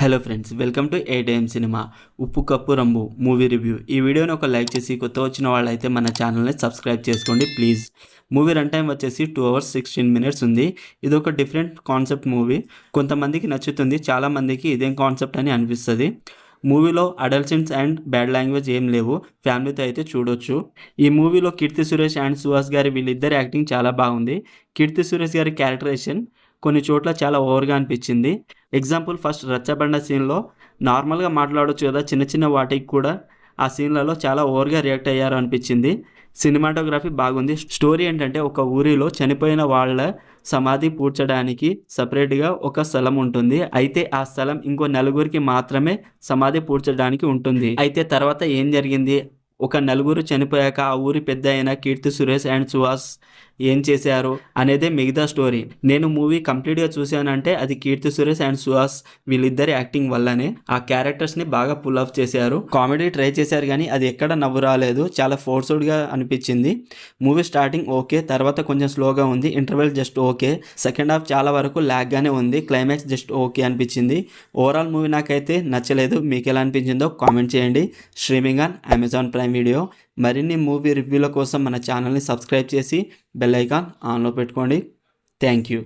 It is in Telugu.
Hello friends, welcome to ATM cinema ఉప్పు కప్పు రంబు మూవీ రివ్యూ. ఈ వీడియోని ఒక లైక్ చేసి కొత్త వచ్చిన వాళ్ళైతే మన ఛానల్ని సబ్స్క్రైబ్ చేసుకోండి ప్లీజ్. మూవీ రన్ టైం వచ్చేసి 2 hours 16 minutes ఉంది. ఇది ఒక డిఫరెంట్ కాన్సెప్ట్ మూవీ. కొంతమందికి నచ్చుతుంది, చాలామందికి ఇదేం కాన్సెప్ట్ అని అనిపిస్తుంది. మూవీలో adult scenes and bad language ఏం లేవు, ఫ్యామిలీతో అయితే చూడొచ్చు. ఈ మూవీలో కీర్తి సురేష్ అండ్ సుహాస్ గారి వీళ్ళిద్దరి యాక్టింగ్ చాలా బాగుంది. కీర్తి సురేష్ గారి క్యారెక్టరేషన్ కొన్ని చోట్ల చాలా ఓవర్గా అనిపించింది. ఎగ్జాంపుల్, ఫస్ట్ రచ్చబండ సీన్లో నార్మల్గా మాట్లాడవచ్చు కదా, చిన్న చిన్న వాటికి కూడా ఆ సీన్లలో చాలా ఓవర్గా రియాక్ట్ అయ్యారు అనిపించింది. సినిమాటోగ్రఫీ బాగుంది. స్టోరీ ఏంటంటే, ఒక ఊరిలో చనిపోయిన వాళ్ళ సమాధి పూడ్చడానికి సపరేట్గా ఒక స్థలం ఉంటుంది. అయితే ఆ స్థలం ఇంకో నలుగురికి మాత్రమే సమాధి పూడ్చడానికి ఉంటుంది. అయితే తర్వాత ఏం జరిగింది, ఒక నలుగురు చనిపోయాక ఆ ఊరి పెద్ద అయిన కీర్తి సురేష్ అండ్ సుహాస్ ఏం చేశారు అనేదే మిగతా స్టోరీ. నేను మూవీ కంప్లీట్గా చూశానంటే అది కీర్తి సురేష్ అండ్ సుహాస్ వీళ్ళిద్దరి యాక్టింగ్ వల్లనే. ఆ క్యారెక్టర్స్ని బాగా పుల్ ఆఫ్ చేశారు. కామెడీ ట్రై చేశారు కానీ అది ఎక్కడ నవ్వు రాలేదు, చాలా ఫోర్స్డ్గా అనిపించింది. మూవీ స్టార్టింగ్ ఓకే, తర్వాత కొంచెం స్లోగా ఉంది. Interval just okay. Second half చాలా వరకు ల్యాగ్గానే ఉంది. క్లైమాక్స్ జస్ట్ ఓకే అనిపించింది. ఓవరాల్ మూవీ నాకైతే నచ్చలేదు. మీకు ఎలా అనిపించిందో కామెంట్ చేయండి. Streaming on Amazon prime video. మరిన్ని మూవీ రివ్యూల కోసం మన ఛానల్ని సబ్స్క్రైబ్ చేసి బెల్ ఐకాన్ ఆన్లో పెట్టుకోండి. Thank you.